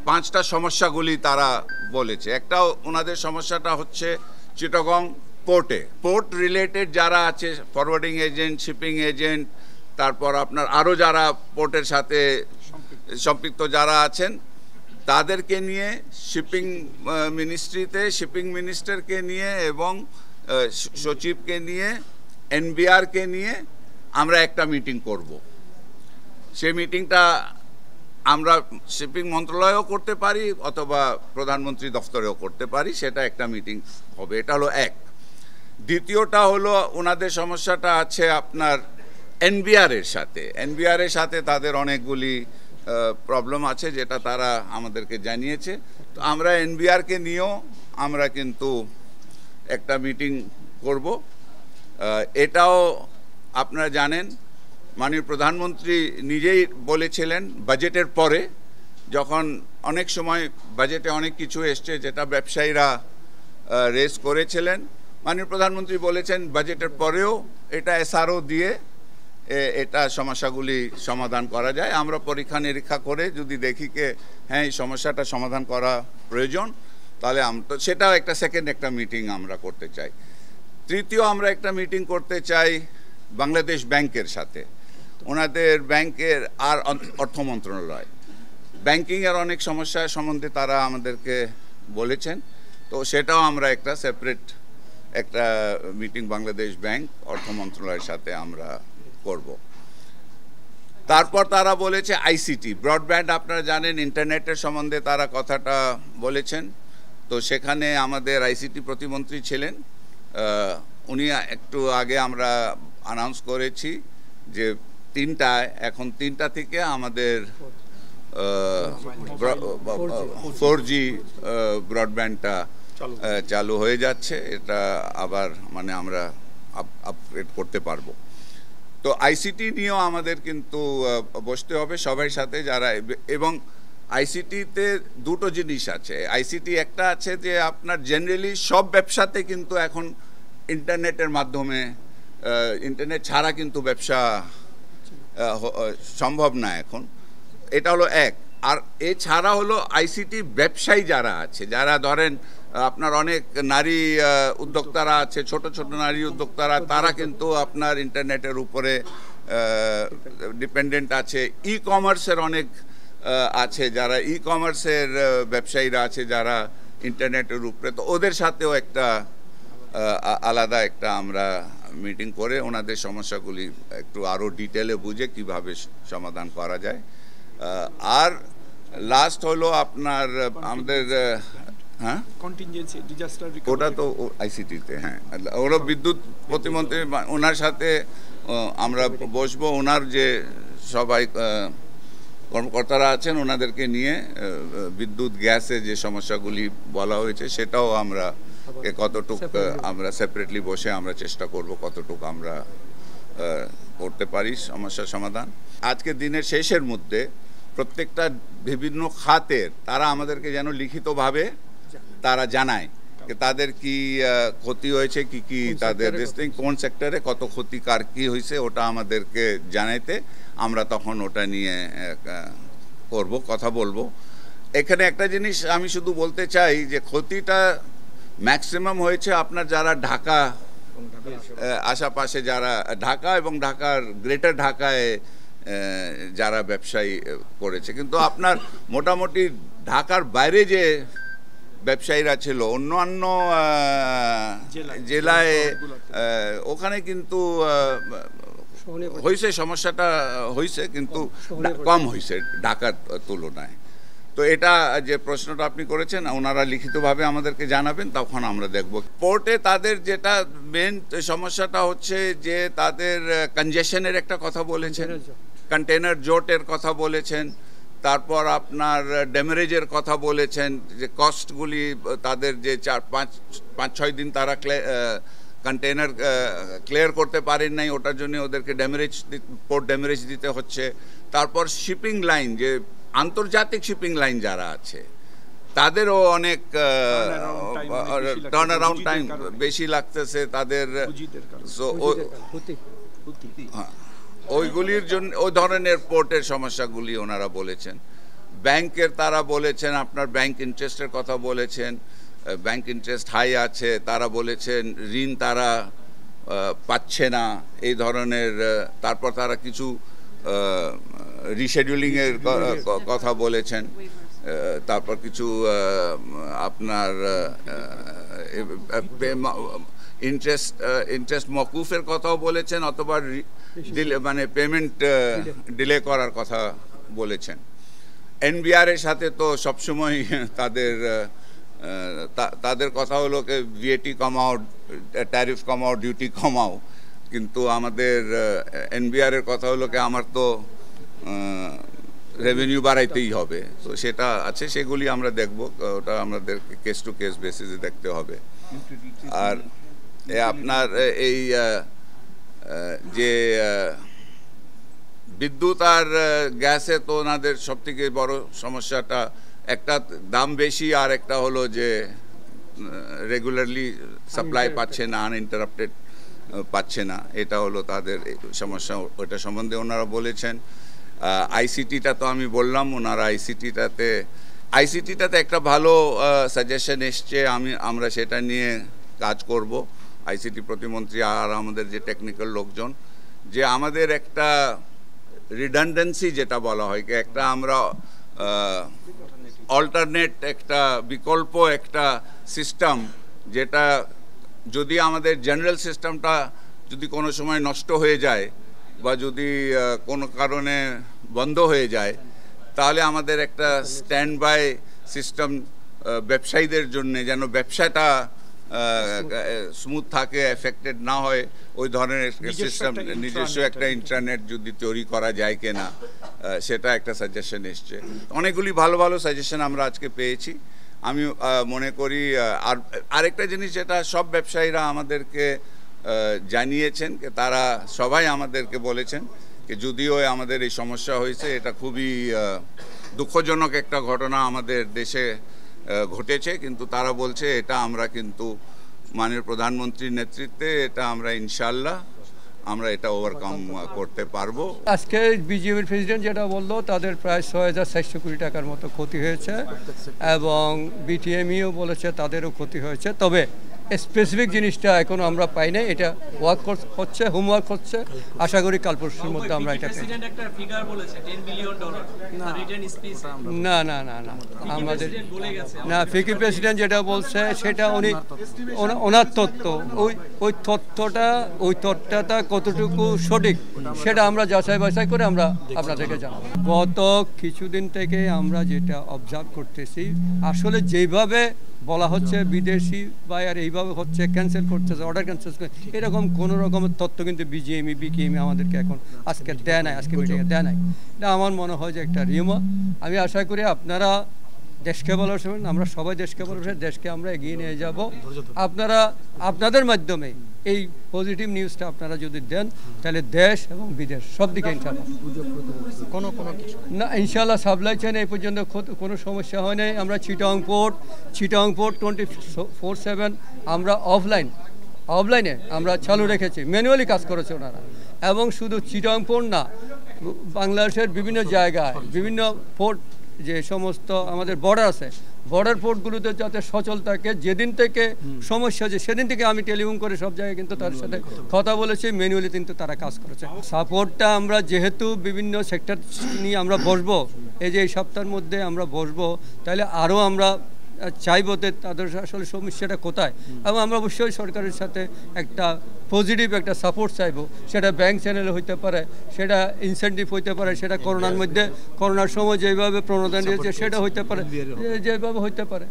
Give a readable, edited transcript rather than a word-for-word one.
5টা সমস্যাগুলি তারা বলেছে। একটা ওনাদের সমস্যাটা হচ্ছে চিটাগং পোর্ট রিলেটেড যারা আছে, ফরওয়ার্ডিং এজেন্ট, শিপিং এজেন্ট, তারপর আপনার আরও যারা পোর্টের সাথে সম্পৃক্ত যারা আছেন তাদেরকে নিয়ে শিপিং মিনিস্ট্রিতে শিপিং মিনিস্টারকে নিয়ে এবং সচিবকে নিয়ে এনবিআরকে নিয়ে আমরা একটা মিটিং করব। সেই মিটিংটা আমরা শিপিং মন্ত্রণালয়েও করতে পারি অথবা প্রধানমন্ত্রী দফতরেও করতে পারি, সেটা একটা মিটিং হবে। এটা হলো এক। দ্বিতীয়টা হলো ওনাদের সমস্যাটা আছে আপনার এনবিআরের সাথে তাদের অনেকগুলি প্রবলেম আছে যেটা তারা আমাদেরকে জানিয়েছে। তো আমরা এনবিআরকে নিয়েও আমরা কিন্তু একটা মিটিং করব। এটাও আপনারা জানেন মাননীয় প্রধানমন্ত্রী নিজেই বলেছিলেন বাজেটের পরে, যখন অনেক সময় বাজেটে অনেক কিছু এসছে যেটা ব্যবসায়ীরা রেজ করেছিলেন, মাননীয় প্রধানমন্ত্রী বলেছেন বাজেটের পরেও এটা এসআরও দিয়ে এটা সমস্যাগুলি সমাধান করা যায়। আমরা পরীক্ষা নিরীক্ষা করে যদি দেখি যে হ্যাঁ এই সমস্যাটা সমাধান করা প্রয়োজন, তাহলে তো সেটাও একটা সেকেন্ড একটা মিটিং আমরা করতে চাই। তৃতীয়, আমরা একটা মিটিং করতে চাই বাংলাদেশ ব্যাংকের সাথে। ওনাদের ব্যাংকের আর অর্থ মন্ত্রণালয় ব্যাংকিংয়ের অনেক সমস্যা সম্বন্ধে তারা আমাদেরকে বলেছেন। তো সেটাও আমরা একটা সেপারেট একটা মিটিং বাংলাদেশ ব্যাংক অর্থ মন্ত্রণালয়ের সাথে আমরা করব। তারপর তারা বলেছে আইসিটি ব্রডব্যান্ড, আপনারা জানেন ইন্টারনেটের সম্বন্ধে তারা কথাটা বলেছেন। তো সেখানে আমাদের আইসিটি প্রতিমন্ত্রী ছিলেন, উনি একটু আগে আমরা অ্যানাউন্স করেছি যে এখন 3টা থেকে আমাদের 4G ব্রডব্যান্ডটা চালু হয়ে যাচ্ছে। এটা আবার মানে আমরা আপগ্রেড করতে পারবো। তো আইসিটি নিয়েও আমাদের কিন্তু বসতে হবে সবার সাথে যারা, এবং আইসিটিতে দুটো জিনিস আছে। আইসিটি একটা আছে যে আপনার জেনারেলি সব ব্যবসাতে কিন্তু এখন ইন্টারনেটের মাধ্যমে, ইন্টারনেট ছাড়া কিন্তু ব্যবসা সম্ভব না এখন। এটা হলো এক। আর এছাড়া হলো আইসিটি ব্যবসায়ী যারা আছে, যারা ধরেন আপনার অনেক নারী উদ্যোক্তারা আছে, ছোট ছোট নারী উদ্যোক্তারা, তারা কিন্তু আপনার ইন্টারনেটের উপরে ডিপেন্ডেন্ট আছে। ই কমার্সের অনেক আছে, যারা ই কমার্সের ব্যবসায়ীরা আছে যারা ইন্টারনেটের উপরে, তো ওদের সাথেও একটা আলাদা একটা আমরা মিটিং করে ওনাদের সমস্যাগুলি একটু আরও ডিটেলে বুঝে কিভাবে সমাধান করা যায়। আর লাস্ট হলো আপনার আমাদের হ্যাঁ ওটা তো আইসিটিতে, হ্যাঁ ওরা বিদ্যুৎ প্রতিমন্ত্রী, ওনার সাথে আমরা বসবো। ওনার যে সবাই কর্মকর্তারা আছেন ওনাদেরকে নিয়ে বিদ্যুৎ গ্যাসে যে সমস্যাগুলি বলা হয়েছে সেটাও আমরা কতটুকু আমরা সেপারেটলি বসে আমরা চেষ্টা করব কতটুকু আমরা করতে পারি সমস্যার সমাধান। আজকে দিনের শেষের মধ্যে প্রত্যেকটা বিভিন্ন খাতের তারা আমাদেরকে যেন লিখিতভাবে তারা জানায় যে তাদের কি ক্ষতি হয়েছে, কি কি তাদের কোন সেক্টরে কত ক্ষতি কার কি হয়েছে, ওটা আমাদেরকে জানাইতে আমরা তখন ওটা নিয়ে কথা বলবো। এখানে একটা জিনিস আমি শুধু বলতে চাই যে ক্ষতিটা ম্যাক্সিমাম হয়েছে আপনার যারা ঢাকা আশেপাশে, যারা ঢাকা এবং ঢাকার গ্রেটার ঢাকায় যারা ব্যবসায়ী করেছে, কিন্তু আপনার মোটামুটি ঢাকার বাইরে যে ব্যবসায়ীরা ছিল অন্যান্য জেলায়, ওখানে কিন্তু হয়েছে সমস্যাটা হয়েছে, কিন্তু কম হয়েছে ঢাকার তুলনায়। তো এটা যে প্রশ্নটা আপনি করেছেন ওনারা লিখিতভাবে আমাদেরকে জানাবেন, তখন আমরা দেখব। পোর্টে তাদের যেটা মেন সমস্যাটা হচ্ছে যে তাদের কনজেশনের একটা কথা বলেছেন, কন্টেনার জোটের কথা বলেছেন, তারপর আপনার ড্যামেরেজের কথা বলেছেন, যে কস্টগুলি তাদের যে 4-5-6 দিন তারা কন্টেনার ক্লিয়ার করতে পারেন নাই, ওটার জন্য ওদেরকে পোর্ট ড্যামেরেজ দিতে হচ্ছে। তারপর শিপিং লাইন, যে আন্তর্জাতিক শিপিং লাইন যারা আছে তাদেরও অনেক টার্ন অ্যারাউন্ড টাইম বেশি লাগতেছে তাদের। ওইগুলির জন্য ওই ধরনের পোর্টের সমস্যাগুলি ওনারা বলেছেন। ব্যাংকের তারা বলেছেন, আপনার ব্যাংক ইন্টারেস্টের কথা বলেছেন, ব্যাংক ইন্টারেস্ট হাই আছে, তারা বলেছেন ঋণ তারা পাচ্ছে না এই ধরনের। তারপর তারা কিছু রিশেডিউলিংয়ের কথা বলেছেন, তারপর কিছু আপনার ইন্টারেস্ট মকুফের কথাও বলেছেন, অথবা মানে পেমেন্ট ডিলে করার কথা বলেছেন। এনবিআরের সাথে তো সবসময় তাদের কথা হলো যে ভিএটি কমাও, ট্যারিফ কমাও, ডিউটি কমাও, কিন্তু আমাদের এনবিআরের কথা হলো কি আমার তো রেভিনিউ বাড়াইতেই হবে। তো সেটা আছে, সেগুলি আমরা দেখব, ওটা আমাদের কেস টু কেস বেসিসে দেখতে হবে। আর আপনার এই যে বিদ্যুৎ আর গ্যাসে তো ওনাদের সবথেকে বড় সমস্যাটা একটা দাম বেশি, আর একটা হলো যে রেগুলারলি সাপ্লাই পাচ্ছে না, আনইন্টারাপ্টেড পাচ্ছে না, এটা হলো তাদের সমস্যা। ওটা সম্বন্ধে ওনারা বলেছেন। আইসিটিটা তো আমি বললাম, ওনারা আইসিটিটাতে একটা ভালো সাজেশন এসছে, আমরা সেটা নিয়ে কাজ করব, আইসিটি প্রতিমন্ত্রী আর আমাদের যে টেকনিক্যাল লোকজন, যে আমাদের একটা রিডান্ডেন্সি যেটা বলা হয়, একটা আমরা অল্টারনেট একটা বিকল্প একটা সিস্টেম, যেটা যদি আমাদের জেনারেল সিস্টেমটা যদি কোনো সময় নষ্ট হয়ে যায় বা যদি কোনো কারণে বন্ধ হয়ে যায়, তাহলে আমাদের একটা স্ট্যান্ড বাই সিস্টেম ব্যবসায়ীদের জন্য, যেন ব্যবসাটা স্মুথ থাকে, এফেক্টেড না হয়, ওই ধরনের সিস্টেম, নিজস্ব একটা ইন্টারনেট যদি তৈরি করা যায় কিনা, সেটা একটা সাজেশন এসছে। অনেকগুলি ভালো ভালো সাজেশন আমরা আজকে পেয়েছি। আমি মনে করি আরেকটা জিনিস যেটা সব ব্যবসায়ীরা আমাদেরকে জানিয়েছেন, তারা সবাই আমাদেরকে বলেছেন যে যদিও আমাদের এই সমস্যা হয়েছে, এটা খুবই দুঃখজনক একটা ঘটনা আমাদের দেশে ঘটেছে, কিন্তু তারা বলছে এটা আমরা কিন্তু মাননীয় প্রধানমন্ত্রীর নেতৃত্বে এটা আমরা ইনশাল্লাহ আমরা এটা ওভারকাম করতে পারবো। আজকে বিজিএমের প্রেসিডেন্ট যেটা বললো, তাদের প্রায় 6,400 কোটি টাকার মতো ক্ষতি হয়েছে, এবং বিটিএমইও বলেছে তাদেরও ক্ষতি হয়েছে। তবে স্পেসিফিক জিনিসটা এখনো আমরা পাই নাই, এটা ওয়ার্ক হচ্ছে, হোমওয়ার্ক হচ্ছে, আশা করি কাল পরশুর মধ্যে আমরা এটা না না না না আমাদের না ফিকি প্রেসিডেন্ট যেটা বলছে সেটা ওনার তথ্য, ওই তথ্যটা কতটুকু সঠিক সেটা আমরা যাচাই বাছাই করে আমরা আপনাদেরকে জানাবো। গত কিছুদিন থেকে আমরা যেটা অবজার্ভ করতেছি, আসলে যেভাবে বলা হচ্ছে বিদেশি বায়ার এইভাবে হচ্ছে, ক্যান্সেল করতেছে, অর্ডার ক্যান্সেল করে, এরকম কোনো রকমের তথ্য কিন্তু বিকেএমই আমাদেরকে এখন আজকে দেয় নাই, আজকে মিটিংয়ে দেয় নাই। এটা আমার মনে হয় যে একটা রিমো। আমি আশা করি আপনারা দেশকে ভালোবাসেন, আমরা সবাই দেশকে ভালোবাসি, দেশকে আমরা এগিয়ে নিয়ে যাব। আপনাদের মাধ্যমে এই পজিটিভ নিউজটা আপনারা যদি দেন, তাহলে দেশ এবং বিদেশ সব দিকে ইনশাল্লাহ না ইনশাল্লাহ সাপ্লাই চেইনে এই পর্যন্ত কোনো সমস্যা হয় নাই। আমরা চিটাং পোর্ট 24/7 আমরা অফলাইনে আমরা চালু রেখেছি, ম্যানুয়ালি কাজ করেছে ওনারা। এবং শুধু চিটাং পোর্ট না, বাংলাদেশের বিভিন্ন জায়গায় বিভিন্ন পোর্ট যে সমস্ত আমাদের বর্ডার আছে, বর্ডার পোর্টগুলোতে যাতে সচল থাকে। যেদিন থেকে সমস্যা হচ্ছে সেদিন থেকে আমি টেলিফোন করে সব জায়গায় কিন্তু তার সাথে কথা বলেছি, ম্যানুয়ালি কিন্তু তারা কাজ করেছে। সাপোর্টটা আমরা যেহেতু বিভিন্ন সেক্টর নিয়ে আমরা বসবো, এই যে এই সপ্তাহের মধ্যে আমরা বসবো, তাহলে আরও আমরা চাইবো যে তাদের আসলে সমস্যাটা কোথায়, এবং আমরা অবশ্যই সরকারের সাথে একটা পজিটিভ একটা সাপোর্ট চাইবো। সেটা ব্যাংক চ্যানেলে হইতে পারে, সেটা ইনসেন্টিভ হইতে পারে, সেটা করোনার সময় যেভাবে প্রণোদন দিয়েছে সেটা হইতে পারে, যেভাবে হইতে পারে।